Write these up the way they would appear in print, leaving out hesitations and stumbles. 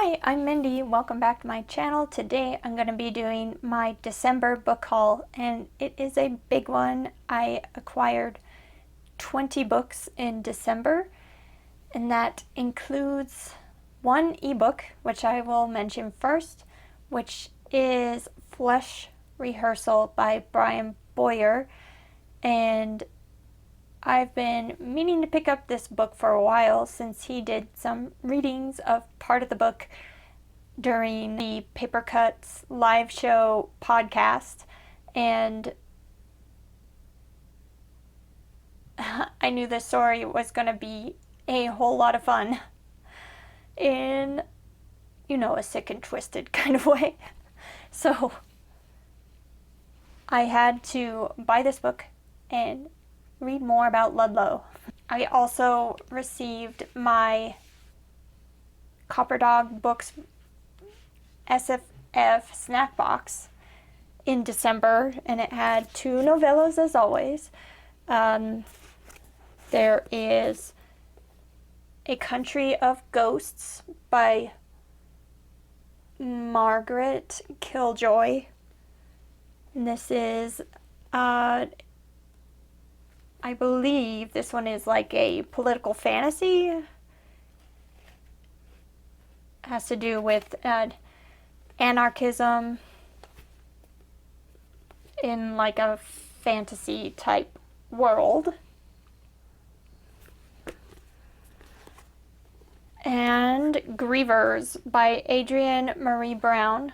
Hi, I'm Mindy. Welcome back to my channel. Today I'm going to be doing my December book haul, and it is a big one. I acquired 20 books in December, and that includes one ebook, which I will mention first, which is Rehearsal by Brian Boyer. And I've been meaning to pick up this book for a while since he did some readings of part of the book during the Paper Cuts live show podcast, and I knew this story was going to be a whole lot of fun in, a sick and twisted kind of way. So I had to buy this book and read more about Ludlow. I also received my Copper Dog Books SFF snack box in December, and it had 2 novellas as always. There is A Country of Ghosts by Margaret Killjoy. And this is I believe this one is like a political fantasy. It has to do with anarchism in like a fantasy type world. And Grievers by Adrienne Marie Brown.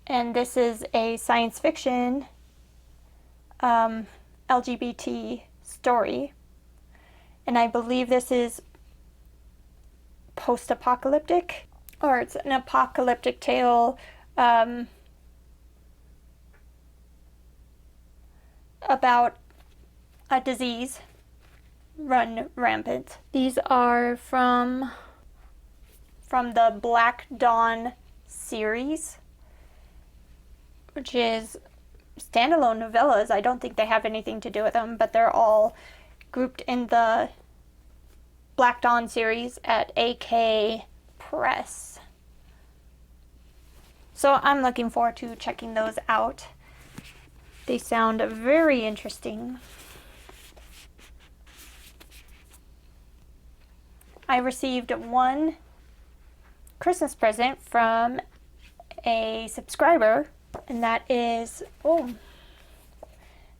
And this is a science fiction LGBT story, and I believe this is post-apocalyptic, or it's an apocalyptic tale about a disease run rampant. These are from the Black Dawn series, which is standalone novellas. I don't think they have anything to do with them, but they're all grouped in the Black Dawn series at AK Press. So I'm looking forward to checking those out. They sound very interesting. I received one Christmas present from a subscriber, and that is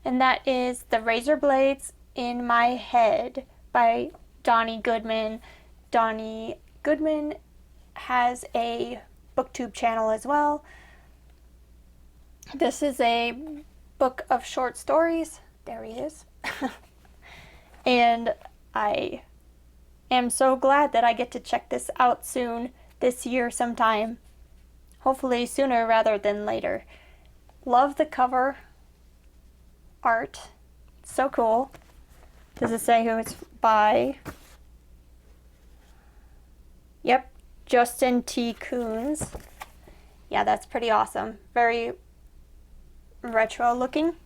The Razor Blades in My Head by Donnie Goodman. Donnie Goodman has a booktube channel as well. This is a book of short stories. There he is. And I am so glad that I get to check this out soon, this year sometime. Hopefully sooner rather than later. Love the cover art. It's so cool. Does it say who it's by? Yep, Justin T. Coons. Yeah, that's pretty awesome. Very retro looking.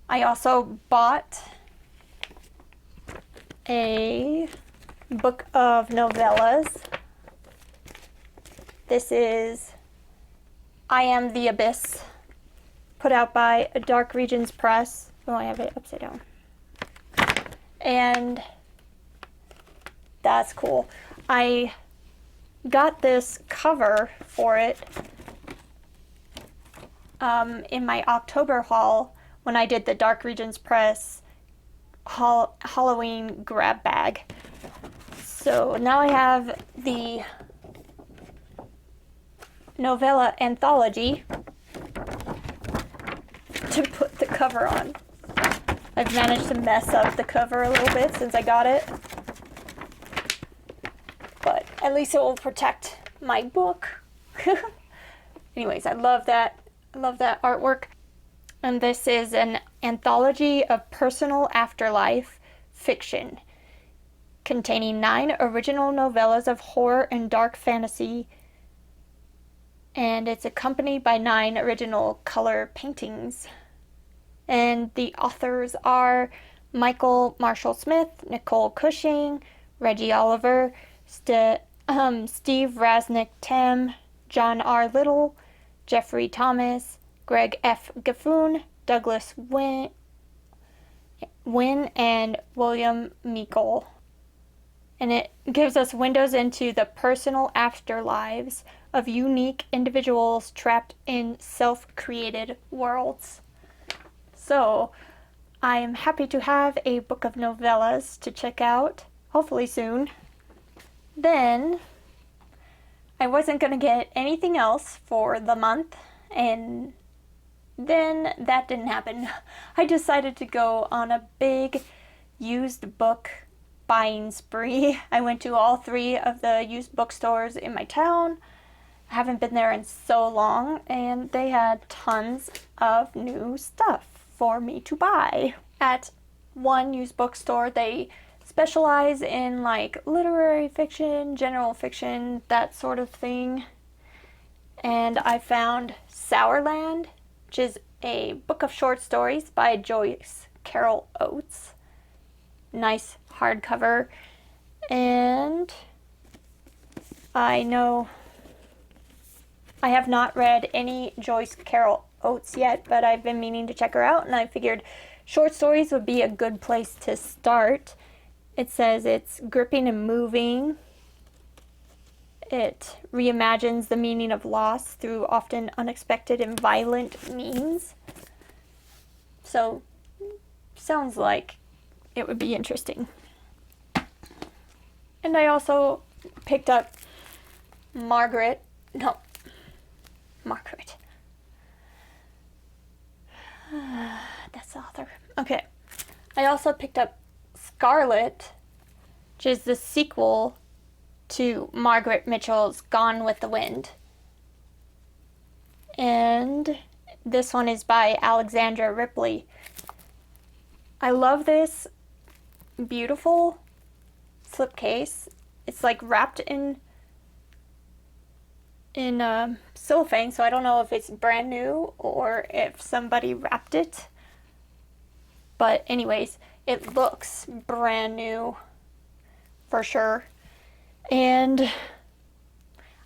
I also bought a book of novellas. This is I Am the Abyss, put out by Dark Regions Press. Oh, I have it upside down. And that's cool. I got this cover for it in my October haul when I did the Dark Regions Press Halloween grab bag. So now I have the novella anthology to put the cover on. I've managed to mess up the cover a little bit since I got it, but at least it will protect my book. Anyways, I love that artwork. And this is an anthology of personal afterlife fiction containing 9 original novellas of horror and dark fantasy, and it's accompanied by 9 original color paintings. And the authors are Michael Marshall Smith, Nicole Cushing, Reggie Oliver, Steve Rasnick-Tam, John R. Little, Jeffrey Thomas, Greg F. Gaffoon, Douglas Wynn, and William Meikle. And it gives us windows into the personal afterlives of unique individuals trapped in self-created worlds. So, I am happy to have a book of novellas to check out, hopefully soon. Then, I wasn't going to get anything else for the month, and then that didn't happen. I decided to go on a big used book buying spree. I went to all 3 of the used bookstores in my town. I haven't been there in so long, and they had tons of new stuff for me to buy. At one used bookstore, they specialize in like literary fiction, general fiction, that sort of thing. And I found Sourland, which is a book of short stories by Joyce Carol Oates. Nice hardcover. And I know I have not read any Joyce Carol Oates yet, but I've been meaning to check her out, and I figured short stories would be a good place to start. It says it's gripping and moving. It reimagines the meaning of loss through often unexpected and violent means. So, sounds like it would be interesting. And I also picked up Margaret. That's the author. Okay. I also picked up Scarlet, which is the sequel to Margaret Mitchell's Gone with the Wind. And this one is by Alexandra Ripley. I love this beautiful slipcase. It's like wrapped in cellophane, so I don't know if it's brand new or if somebody wrapped it. But anyways, it looks brand new for sure. And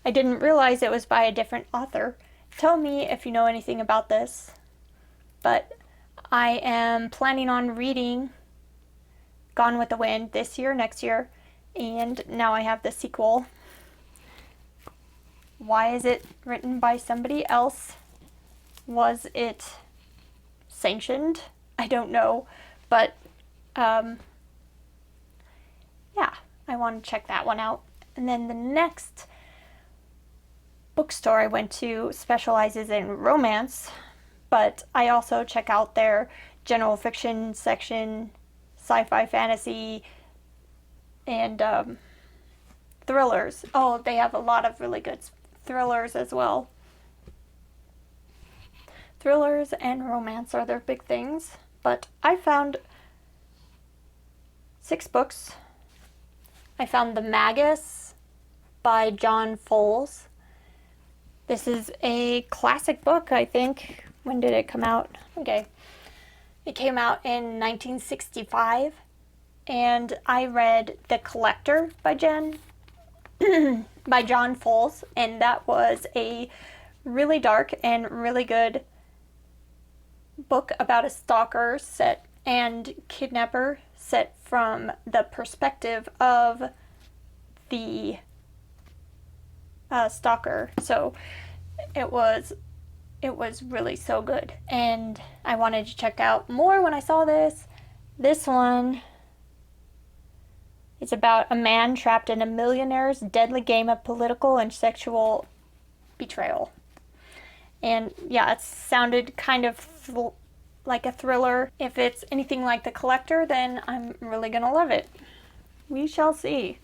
I didn't realize it was by a different author. Tell me if you know anything about this. But I am planning on reading Gone with the Wind this year, next year, and now I have the sequel. Why is it written by somebody else? Was it sanctioned? I don't know, but yeah, I want to check that one out. And then the next bookstore I went to specializes in romance, but I also check out their general fiction section, sci-fi, fantasy, and thrillers. Oh, they have a lot of really good thrillers as well. Thrillers and romance are their big things, but I found 6 books. I found The Magus by John Fowles. This is a classic book, I think. When did it come out? Okay. It came out in 1965, and I read The Collector by John Fowles, and that was a really dark and really good book about a stalker and kidnapper set from the perspective of the stalker. So it was really so good, and I wanted to check out more when I saw this. This one is about a man trapped in a millionaire's deadly game of political and sexual betrayal. And yeah, it sounded kind of like a thriller. If it's anything like The Collector, then I'm really gonna love it. We shall see.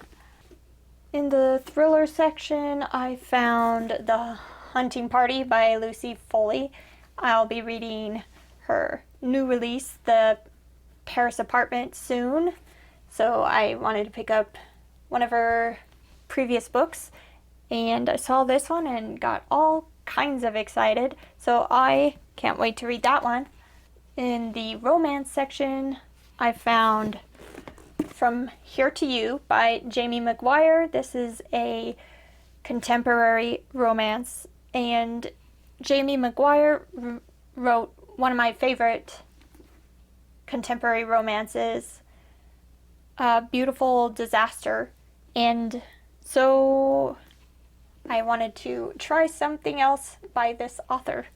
In the thriller section, I found The Hunting Party by Lucy Foley. I'll be reading her new release, The Paris Apartment, soon. So I wanted to pick up one of her previous books, and I saw this one and got all kinds of excited. So I can't wait to read that one. In the romance section, I found From Here to You by Jamie McGuire. This is a contemporary romance, and Jamie McGuire wrote one of my favorite contemporary romances, Beautiful Disaster, and so I wanted to try something else by this author.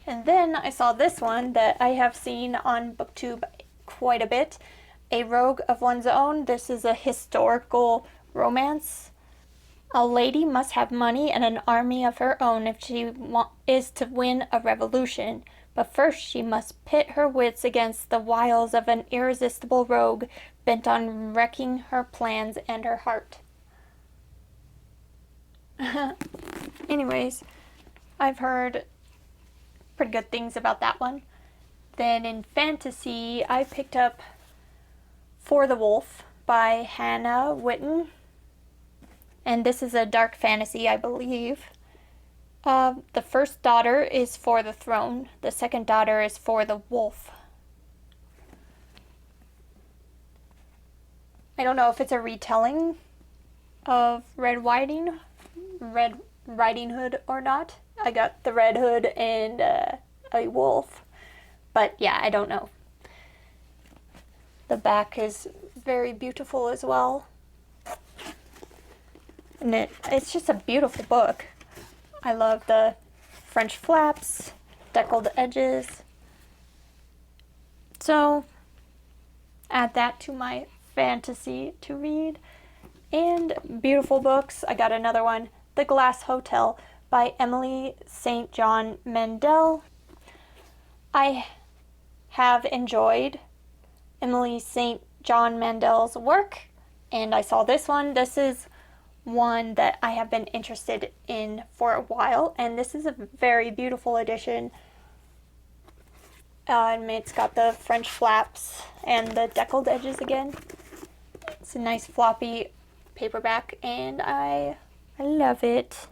And then I saw this one that I have seen on BookTube quite a bit, A Rogue of One's Own. This is a historical romance. A lady must have money and an army of her own if she is to win a revolution. But first she must pit her wits against the wiles of an irresistible rogue bent on wrecking her plans and her heart. Anyways, I've heard pretty good things about that one. Then in fantasy, I picked up For the Wolf by Hannah Witten. And this is a dark fantasy, I believe. The first daughter is for the throne. The second daughter is for the wolf. I don't know if it's a retelling of Red Riding Hood or not. I got the Red Hood and a wolf. But yeah, I don't know. The back is very beautiful as well. And it's just a beautiful book. I love the French flaps, deckled edges. So, add that to my fantasy to read. And beautiful books. I got another one, The Glass Hotel by Emily St. John Mandel. I have enjoyed Emily St. John Mandel's work, and I saw this one. This is one that I have been interested in for a while, and this is a very beautiful edition. And it's got the French flaps and the deckled edges again. It's a nice floppy paperback, and I love it.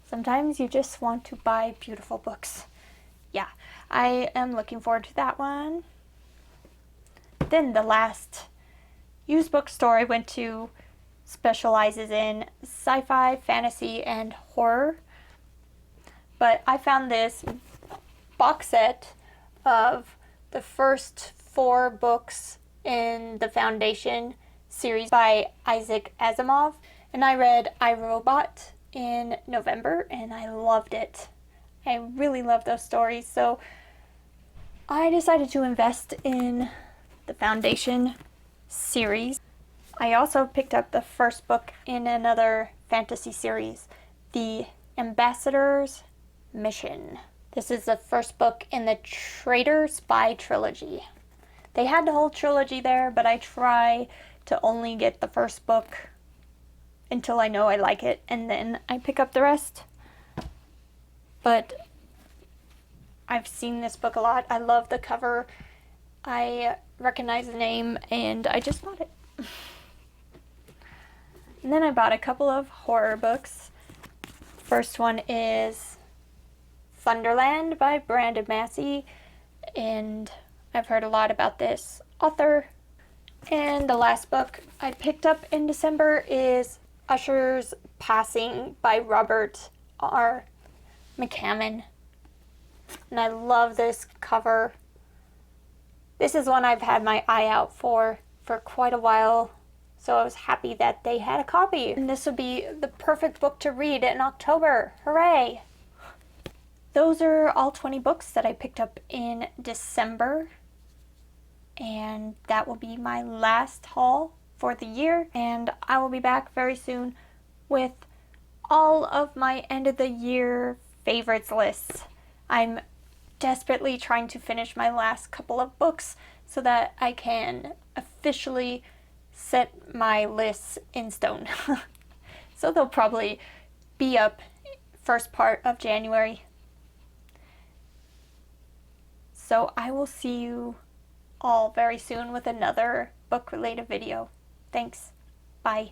Sometimes you just want to buy beautiful books. Yeah, I am looking forward to that one. Then the last used bookstore I went to specializes in sci-fi, fantasy, and horror. But I found this box set of the first 4 books in the Foundation series by Isaac Asimov. And I read I, Robot in November, and I loved it. I really love those stories, so I decided to invest in the Foundation series. I also picked up the first book in another fantasy series, The Ambassador's Mission. This is the first book in the Traitor Spy trilogy. They had the whole trilogy there, but I try to only get the first book until I know I like it, and then I pick up the rest. But I've seen this book a lot. I love the cover. I recognize the name, and I just bought it. And then I bought a couple of horror books. First one is Thunderland by Brandon Massey, and I've heard a lot about this author. And the last book I picked up in December is Ushers Passing by Robert R. McCammon. And I love this cover. This is one I've had my eye out for quite a while, so I was happy that they had a copy. And this would be the perfect book to read in October. Hooray! Those are all 20 books that I picked up in December. And that will be my last haul for the year. And I will be back very soon with all of my end of the year favorites lists. I'm desperately trying to finish my last couple of books so that I can officially set my lists in stone. So they'll probably be up first part of January. So I will see you all very soon with another book related video. Thanks. Bye.